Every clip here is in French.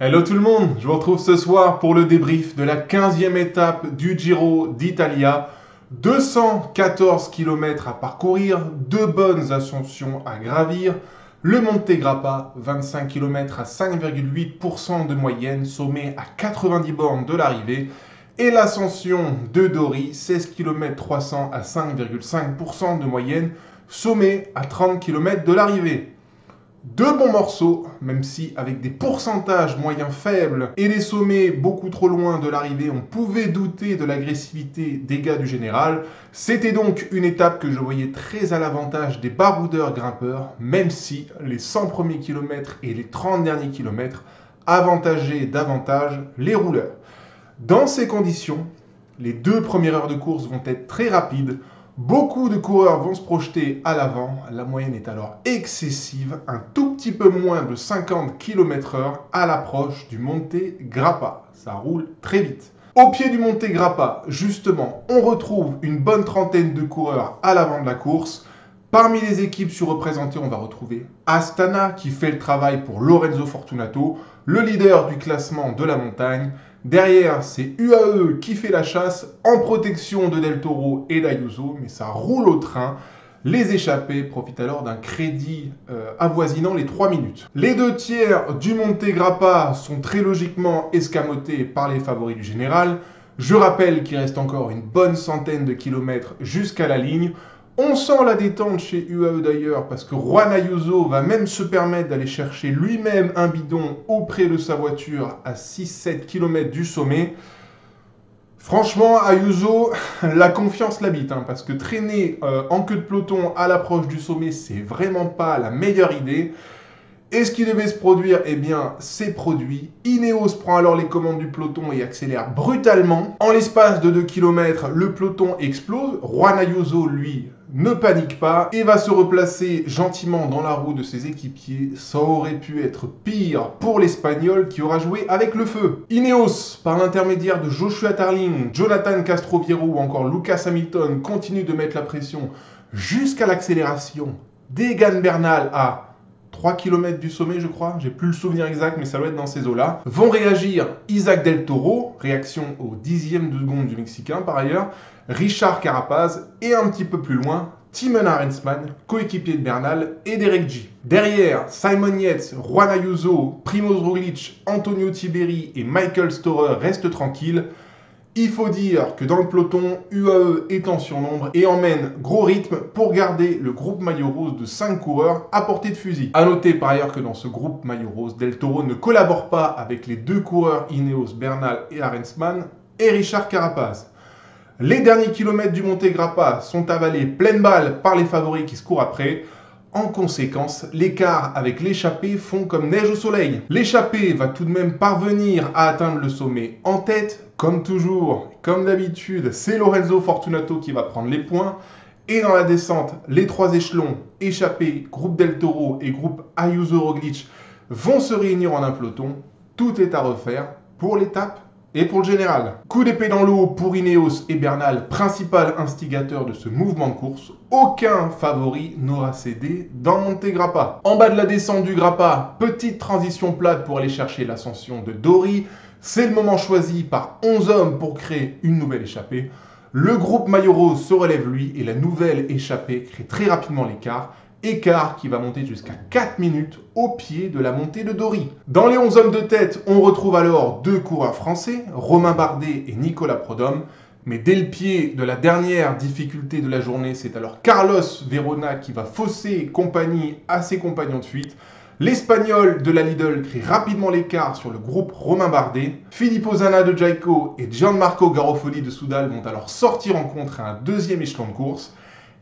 Hello tout le monde, je vous retrouve ce soir pour le débrief de la 15e étape du Giro d'Italia. 214 km à parcourir, 2 bonnes ascensions à gravir. Le Monte Grappa, 25 km à 5,8% de moyenne, sommet à 90 bornes de l'arrivée. Et l'ascension de Dori, 16 km 300 à 5,5% de moyenne, sommet à 30 km de l'arrivée. Deux bons morceaux, même si avec des pourcentages moyens faibles et des sommets beaucoup trop loin de l'arrivée, on pouvait douter de l'agressivité des gars du général. C'était donc une étape que je voyais très à l'avantage des baroudeurs grimpeurs, même si les 100 premiers kilomètres et les 30 derniers kilomètres avantageaient davantage les rouleurs. Dans ces conditions, les 2 premières heures de course vont être très rapides. Beaucoup de coureurs vont se projeter à l'avant, la moyenne est alors excessive, un tout petit peu moins de 50 km/h à l'approche du Monte Grappa. Ça roule très vite. Au pied du Monte Grappa, justement, on retrouve une bonne trentaine de coureurs à l'avant de la course. Parmi les équipes surreprésentées, on va retrouver Astana qui fait le travail pour Lorenzo Fortunato, le leader du classement de la montagne. Derrière, c'est UAE qui fait la chasse en protection de Del Toro et d'Ayuso, mais ça roule au train. Les échappés profitent alors d'un crédit avoisinant les 3 minutes. Les 2 tiers du Monte Grappa sont très logiquement escamotés par les favoris du général. Je rappelle qu'il reste encore une bonne centaine de kilomètres jusqu'à la ligne. On sent la détente chez UAE d'ailleurs parce que Juan Ayuso va même se permettre d'aller chercher lui-même un bidon auprès de sa voiture à 6-7 km du sommet. Franchement, Ayuso, la confiance l'habite parce que traîner en queue de peloton à l'approche du sommet, c'est vraiment pas la meilleure idée. Et ce qui devait se produire, eh bien, c'est produit. Ineos prend alors les commandes du peloton et accélère brutalement. En l'espace de 2 km, le peloton explose. Juan Ayuso, lui, ne panique pas et va se replacer gentiment dans la roue de ses équipiers. Ça aurait pu être pire pour l'Espagnol qui aura joué avec le feu. Ineos, par l'intermédiaire de Joshua Tarling, Jonathan Castroviejo ou encore Lucas Hamilton, continue de mettre la pression jusqu'à l'accélération d'Egan Bernal à 3 km du sommet, je crois, j'ai plus le souvenir exact, mais ça doit être dans ces eaux-là. Vont réagir Isaac Del Toro, réaction au 10e de seconde du Mexicain par ailleurs, Richard Carapaz et un petit peu plus loin, Thymen Arensman, coéquipier de Bernal et d'Eric J. Derrière, Simon Yates, Juan Ayuso, Primoz Roglic, Antonio Tiberi et Michael Storer restent tranquilles. Il faut dire que dans le peloton, UAE est en surnombre et emmène gros rythme pour garder le groupe maillot rose de 5 coureurs à portée de fusil. A noter par ailleurs que dans ce groupe maillot rose, Del Toro ne collabore pas avec les 2 coureurs Ineos, Bernal et Arensman et Richard Carapaz. Les derniers kilomètres du Monte Grappa sont avalés pleine balle par les favoris qui se courent après. En conséquence, l'écart avec l'échappée fond comme neige au soleil. L'échappée va tout de même parvenir à atteindre le sommet en tête. Comme toujours, comme d'habitude, c'est Lorenzo Fortunato qui va prendre les points. Et dans la descente, les 3 échelons, échappée, groupe Del Toro et groupe Ayuso Roglic, vont se réunir en un peloton. Tout est à refaire pour l'étape et pour le général. Coup d'épée dans l'eau pour Ineos et Bernal, principal instigateur de ce mouvement de course. Aucun favori n'aura cédé dans Monte Grappa. En bas de la descente du Grappa, petite transition plate pour aller chercher l'ascension de Dori. C'est le moment choisi par 11 hommes pour créer une nouvelle échappée. Le groupe maillot rose se relève lui et la nouvelle échappée crée très rapidement l'écart. Écart qui va monter jusqu'à 4 minutes au pied de la montée de Dori. Dans les 11 hommes de tête, on retrouve alors 2 coureurs français, Romain Bardet et Nicolas Prodhomme. Mais dès le pied de la dernière difficulté de la journée, c'est alors Carlos Verona qui va fausser compagnie à ses compagnons de fuite. L'Espagnol de la Lidl crée rapidement l'écart sur le groupe Romain Bardet. Filippo Zana de Jayco et Gianmarco Garofoli de Soudal vont alors sortir en contre à un 2e échelon de course.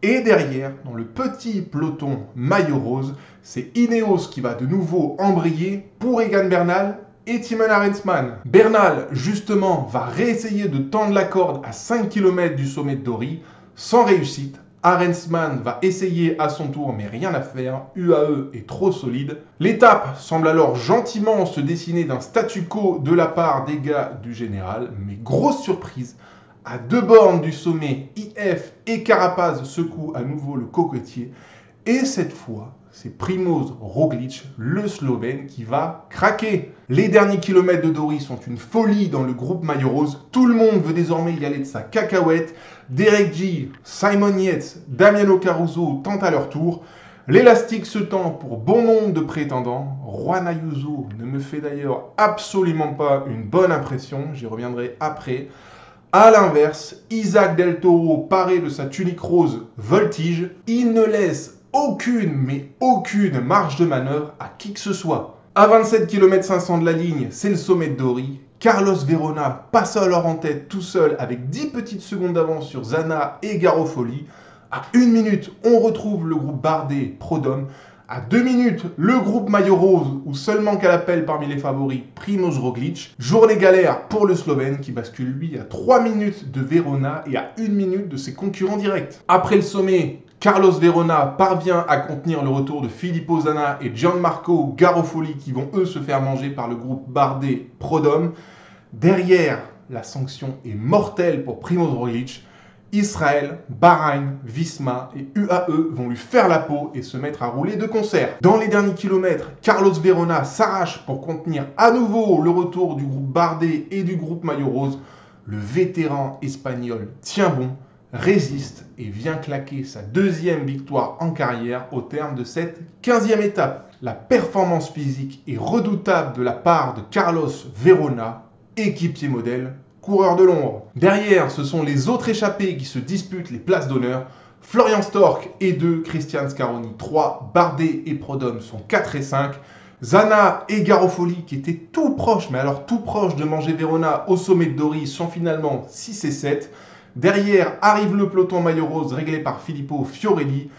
Et derrière, dans le petit peloton maillot rose, c'est Ineos qui va de nouveau embrayer pour Egan Bernal et Thymen Arensman. Bernal, justement, va réessayer de tendre la corde à 5 km du sommet de Dori, sans réussite. Arensman va essayer à son tour, mais rien à faire, UAE est trop solide. L'étape semble alors gentiment se dessiner d'un statu quo de la part des gars du général, mais grosse surprise, à 2 bornes du sommet, IF et Carapaz secouent à nouveau le cocotier. Et cette fois, c'est Primoz Roglic, le Slovène, qui va craquer. Les derniers kilomètres de Dori sont une folie dans le groupe maillot rose. Tout le monde veut désormais y aller de sa cacahuète. Derek G, Simon Yates, Damiano Caruso tentent à leur tour. L'élastique se tend pour bon nombre de prétendants. Juan Ayuso ne me fait d'ailleurs absolument pas une bonne impression, j'y reviendrai après. A l'inverse, Isaac Del Toro, paré de sa tunique rose, voltige. Il ne laisse aucune marge de manœuvre à qui que ce soit. À 27 km 500 de la ligne, c'est le sommet de Dori. Carlos Verona passe alors en tête tout seul avec 10 petites secondes d'avance sur Zana et Garofoli. À 1 minute, on retrouve le groupe Bardet Prodhomme. À 2 minutes, le groupe maillot rose, ou seulement qu'à l'appel parmi les favoris, Primoz Roglic. Journée galère pour le Slovène qui bascule lui à 3 minutes de Verona et à 1 minute de ses concurrents directs. Après le sommet, Carlos Verona parvient à contenir le retour de Filippo Zana et Gianmarco Garofoli qui vont eux se faire manger par le groupe Bardet Prodhomme. Derrière, la sanction est mortelle pour Primoz Roglic. Israël, Bahreïn, Visma et UAE vont lui faire la peau et se mettre à rouler de concert. Dans les derniers kilomètres, Carlos Verona s'arrache pour contenir à nouveau le retour du groupe Bardet et du groupe maillot rose. Le vétéran espagnol tient bon, résiste et vient claquer sa deuxième victoire en carrière au terme de cette 15e étape. La performance physique est redoutable de la part de Carlos Verona, équipier modèle, coureur de l'ombre. Derrière, ce sont les autres échappés qui se disputent les places d'honneur. Florian Stork est 2, Christian Scaroni 3, Bardet et Prodhomme sont 4 et 5. Zana et Garofoli, qui étaient tout proches, mais alors tout proches de manger Verona au sommet de Dori, sont finalement 6 et 7. Derrière arrive le peloton maillot rose réglé par Filippo Fiorelli.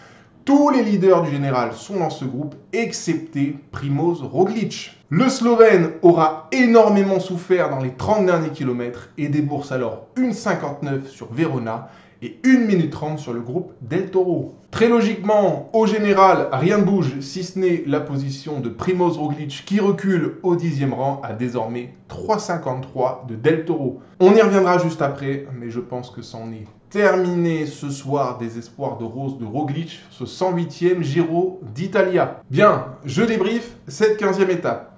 Tous les leaders du général sont dans ce groupe, excepté Primoz Roglic. Le Slovène aura énormément souffert dans les 30 derniers kilomètres et débourse alors 1,59 sur Verona et 1 minute 30 sur le groupe Del Toro. Très logiquement, au général, rien ne bouge si ce n'est la position de Primoz Roglic qui recule au 10e rang à désormais 3,53 de Del Toro. On y reviendra juste après, mais je pense que c'en est terminé ce soir des espoirs de rose de Roglic, ce 108e Giro d'Italia. Bien, je débriefe cette 15e étape.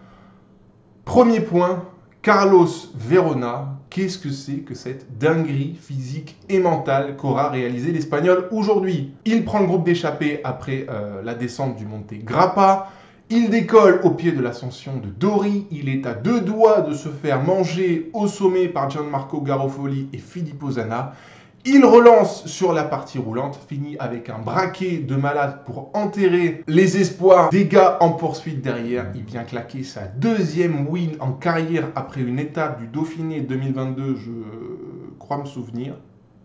Premier point, Carlos Verona. Qu'est-ce que c'est que cette dinguerie physique et mentale qu'aura réalisé l'Espagnol aujourd'hui? Il prend le groupe d'échappés après la descente du Monte Grappa. Il décolle au pied de l'ascension de Dori. Il est à 2 doigts de se faire manger au sommet par Gianmarco Garofoli et Filippo Zana. Il relance sur la partie roulante, finit avec un braquet de malade pour enterrer les espoirs des gars en poursuite derrière. Il vient claquer sa deuxième win en carrière après une étape du Dauphiné 2022, je crois me souvenir.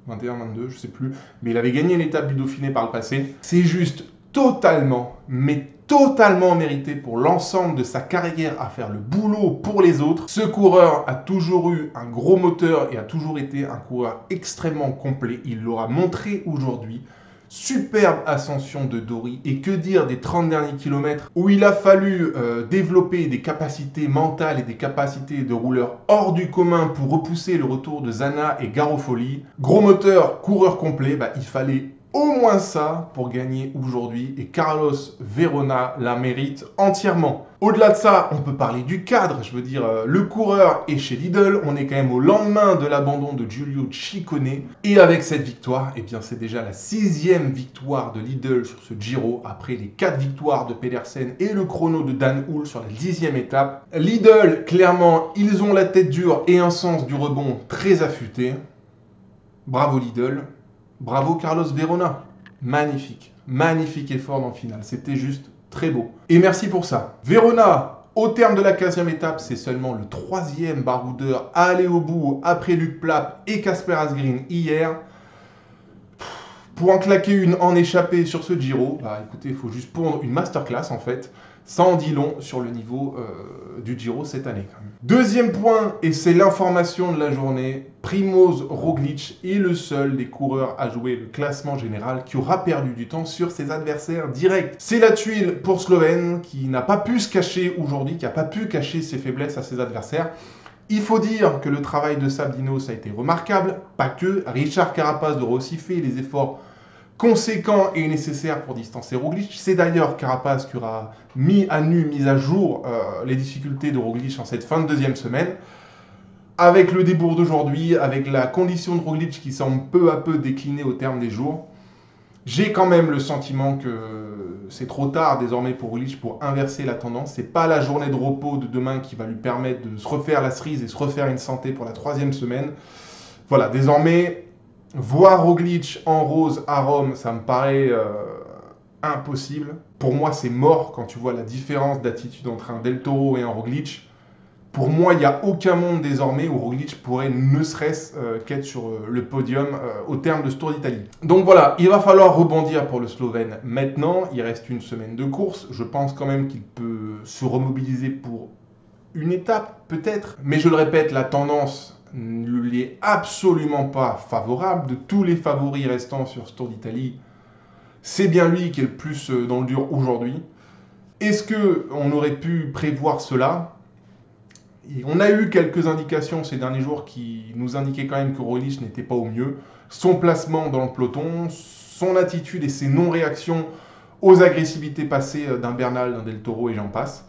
21-22, je sais plus. Mais il avait gagné l'étape du Dauphiné par le passé. C'est juste totalement, mais totalement mérité pour l'ensemble de sa carrière à faire le boulot pour les autres. Ce coureur a toujours eu un gros moteur et a toujours été un coureur extrêmement complet. Il l'aura montré aujourd'hui. Superbe ascension de Dori. Et que dire des 30 derniers kilomètres où il a fallu développer des capacités mentales et des capacités de rouleur hors du commun pour repousser le retour de Zana et Garofoli. Gros moteur, coureur complet, il fallait au moins ça pour gagner aujourd'hui et Carlos Verona la mérite entièrement. Au-delà de ça, on peut parler du cadre, je veux dire, le coureur est chez Lidl, on est quand même au lendemain de l'abandon de Giulio Ciccone et avec cette victoire, eh bien c'est déjà la 6e victoire de Lidl sur ce Giro après les 4 victoires de Pedersen et le chrono de Dan Hull sur la 10e étape. Lidl, clairement, ils ont la tête dure et un sens du rebond très affûté. Bravo Lidl. Bravo Carlos Verona, magnifique, magnifique effort dans le final, c'était juste très beau. Et merci pour ça. Verona, au terme de la 15e étape, c'est seulement le 3e baroudeur à aller au bout après Luc Plapp et Casper Asgreen hier. Pour en claquer une en échappée sur ce Giro, écoutez, il faut juste pondre une masterclass en fait. Ça en dit long sur le niveau du Giro cette année. Deuxième point, et c'est l'information de la journée, Primoz Roglic est le seul des coureurs à jouer le classement général qui aura perdu du temps sur ses adversaires directs. C'est la tuile pour Slovène qui n'a pas pu se cacher aujourd'hui, qui n'a pas pu cacher ses faiblesses à ses adversaires. Il faut dire que le travail de Sabdinos a été remarquable, pas que. Richard Carapaz devra aussi faire les efforts conséquent et nécessaire pour distancer Roglic. C'est d'ailleurs Carapaz qui aura mis à jour les difficultés de Roglic en cette fin de deuxième semaine. Avec le débours d'aujourd'hui, avec la condition de Roglic qui semble peu à peu décliner au terme des jours, j'ai quand même le sentiment que c'est trop tard désormais pour Roglic pour inverser la tendance. C'est pas la journée de repos de demain qui va lui permettre de se refaire la cerise et se refaire une santé pour la troisième semaine. Voilà, désormais, voir Roglic en rose à Rome, ça me paraît impossible. Pour moi, c'est mort quand tu vois la différence d'attitude entre un Del Toro et un Roglic. Pour moi, il n'y a aucun monde désormais où Roglic pourrait ne serait-ce qu'être sur le podium au terme de ce Tour d'Italie. Donc voilà, il va falloir rebondir pour le Slovène maintenant. Il reste une semaine de course. Je pense quand même qu'il peut se remobiliser pour une étape, peut-être. Mais je le répète, la tendance ne lui est absolument pas favorable. De tous les favoris restants sur ce Tour d'Italie, c'est bien lui qui est le plus dans le dur aujourd'hui. Est-ce qu'on aurait pu prévoir cela ? Et on a eu quelques indications ces derniers jours qui nous indiquaient quand même que Roglic n'était pas au mieux. Son placement dans le peloton, son attitude et ses non-réactions aux agressivités passées d'un Bernal, d'un Del Toro et j'en passe.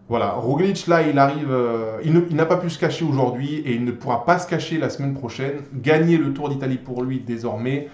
Voilà, Roglic là il arrive, il n'a pas pu se cacher aujourd'hui et il ne pourra pas se cacher la semaine prochaine. Gagner le Tour d'Italie pour lui désormais,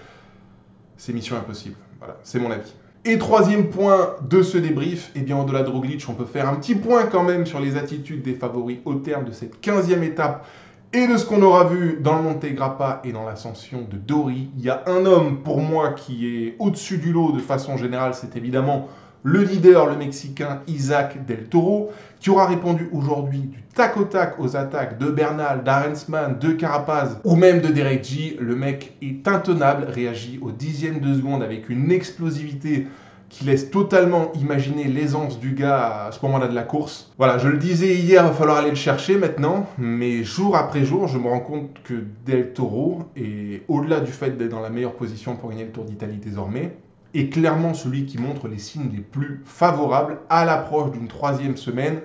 c'est mission impossible. Voilà, c'est mon avis. Et troisième point de ce débrief, et bien au-delà de Roglic, on peut faire un petit point quand même sur les attitudes des favoris au terme de cette 15e étape et de ce qu'on aura vu dans le Monte Grappa et dans l'ascension de Dori. Il y a un homme pour moi qui est au-dessus du lot de façon générale, c'est évidemment le leader, le Mexicain Isaac Del Toro, qui aura répondu aujourd'hui du tac au tac aux attaques de Bernal, d'Arensman, de Carapaz ou même de Derek G. Le mec est intenable, réagit au dixième de seconde avec une explosivité qui laisse totalement imaginer l'aisance du gars à ce moment-là de la course. Voilà, je le disais hier, il va falloir aller le chercher maintenant, mais jour après jour, je me rends compte que Del Toro, et au-delà du fait d'être dans la meilleure position pour gagner le Tour d'Italie désormais, est clairement celui qui montre les signes les plus favorables à l'approche d'une troisième semaine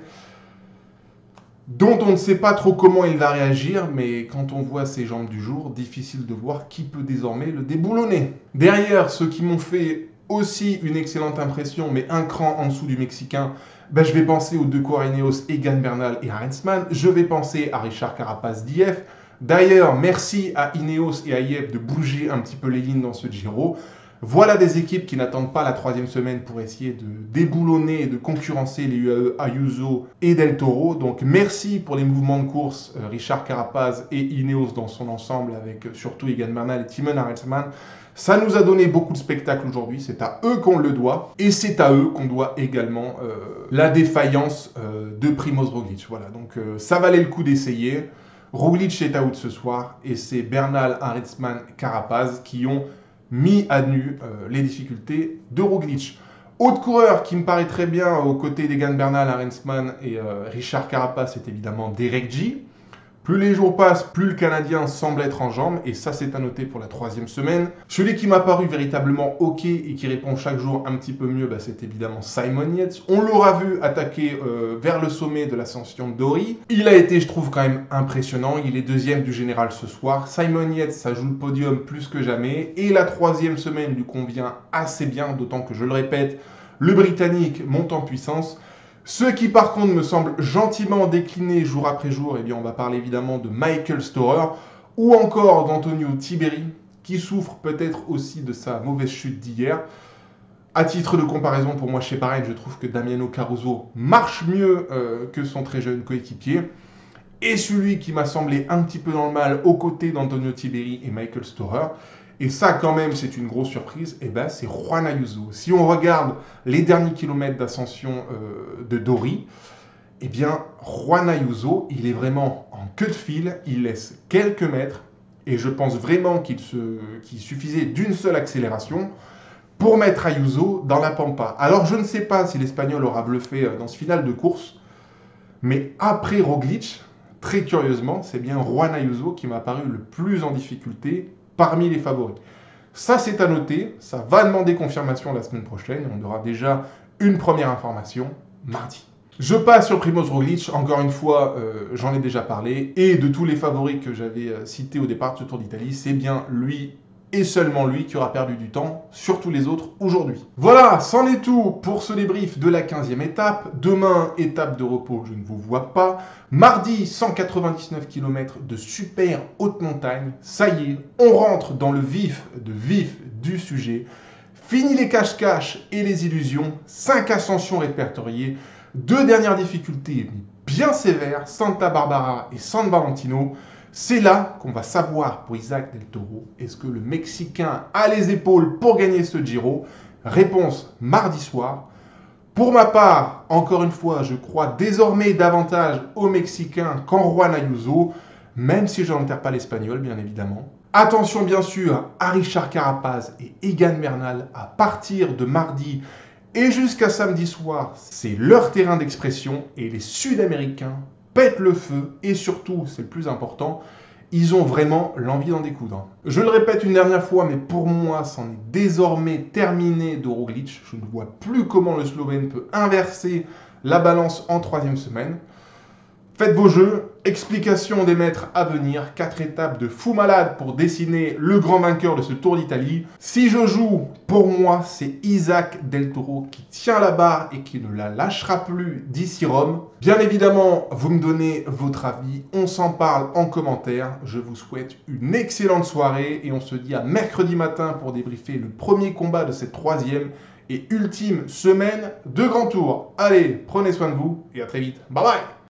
dont on ne sait pas trop comment il va réagir, mais quand on voit ses jambes du jour, difficile de voir qui peut désormais le déboulonner. Derrière, ceux qui m'ont fait aussi une excellente impression, mais un cran en dessous du Mexicain, je vais penser aux deux coureurs Ineos, Egan Bernal et Arensman. Je vais penser à Richard Carapaz d'IF. D'ailleurs, merci à Ineos et à IF de bouger un petit peu les lignes dans ce Giro. Voilà des équipes qui n'attendent pas la troisième semaine pour essayer de déboulonner et de concurrencer les UAE Ayuso et Del Toro. Donc merci pour les mouvements de course, Richard Carapaz et Ineos dans son ensemble, avec surtout Egan Bernal et Thymen Arensman. Ça nous a donné beaucoup de spectacles aujourd'hui, c'est à eux qu'on le doit. Et c'est à eux qu'on doit également la défaillance de Primoz Roglic. Voilà, donc ça valait le coup d'essayer. Roglic est out ce soir et c'est Bernal, Arensman, Carapaz qui ont mis à nu les difficultés de Roglic. Autre coureur qui me paraît très bien aux côtés d'Egan Bernal, Arensman et Richard Carapaz, c'est évidemment Derek G. Plus les jours passent, plus le Canadien semble être en jambes, et ça c'est à noter pour la troisième semaine. Celui qui m'a paru véritablement ok et qui répond chaque jour un petit peu mieux, c'est évidemment Simon Yates. On l'aura vu attaquer vers le sommet de l'ascension de Dori. Il a été, je trouve, quand même impressionnant. Il est deuxième du général ce soir. Simon Yates, ça joue le podium plus que jamais. Et la troisième semaine lui convient assez bien, d'autant que, je le répète, le Britannique monte en puissance. Ce qui par contre me semble gentiment décliner jour après jour, on va parler évidemment de Michael Storer ou encore d'Antonio Tiberi, qui souffre peut-être aussi de sa mauvaise chute d'hier. À titre de comparaison, pour moi chez Bahreïn, je trouve que Damiano Caruso marche mieux que son très jeune coéquipier. Et celui qui m'a semblé un petit peu dans le mal aux côtés d'Antonio Tiberi et Michael Storer, et ça quand même c'est une grosse surprise, c'est Juan Ayuso. Si on regarde les derniers kilomètres d'ascension de Dori, Juan Ayuso, il est vraiment en queue de fil, il laisse quelques mètres, et je pense vraiment qu'il suffisait d'une seule accélération pour mettre Ayuso dans la pampa. Alors je ne sais pas si l'Espagnol aura bluffé dans ce final de course, mais après Roglic, très curieusement, c'est bien Juan Ayuso qui m'a paru le plus en difficulté parmi les favoris. Ça, c'est à noter. Ça va demander confirmation la semaine prochaine. On aura déjà une première information mardi. Je passe sur Primoz Roglic. Encore une fois, j'en ai déjà parlé. Et de tous les favoris que j'avais cités au départ de ce Tour d'Italie, c'est bien lui et seulement lui qui aura perdu du temps sur tous les autres aujourd'hui. Voilà, c'en est tout pour ce débrief de la 15e étape. Demain, étape de repos, je ne vous vois pas. Mardi, 199 km de super haute montagne. Ça y est, on rentre dans le vif du sujet. Fini les cache-cache et les illusions. 5 ascensions répertoriées. 2 dernières difficultés bien sévères, Santa Barbara et San Valentino. C'est là qu'on va savoir pour Isaac Del Toro, est-ce que le Mexicain a les épaules pour gagner ce Giro? Réponse mardi soir. Pour ma part, encore une fois, je crois désormais davantage au Mexicain qu'en Juan Ayuso, même si je n'enterre pas l'Espagnol, bien évidemment. Attention bien sûr à Richard Carapaz et Egan Bernal à partir de mardi et jusqu'à samedi soir. C'est leur terrain d'expression et les Sud-Américains pètent le feu et surtout, c'est le plus important, ils ont vraiment l'envie d'en découdre. Je le répète une dernière fois, mais pour moi, c'en est désormais terminé de Roglic. Je ne vois plus comment le Slovène peut inverser la balance en 3e semaine. Faites vos jeux, explication des maîtres à venir, 4 étapes de fou malade pour dessiner le grand vainqueur de ce Tour d'Italie. Si je joue, pour moi, c'est Isaac Del Toro qui tient la barre et qui ne la lâchera plus d'ici Rome. Bien évidemment, vous me donnez votre avis, on s'en parle en commentaire. Je vous souhaite une excellente soirée et on se dit à mercredi matin pour débriefer le premier combat de cette 3e et ultime semaine de Grand Tour. Allez, prenez soin de vous et à très vite. Bye bye!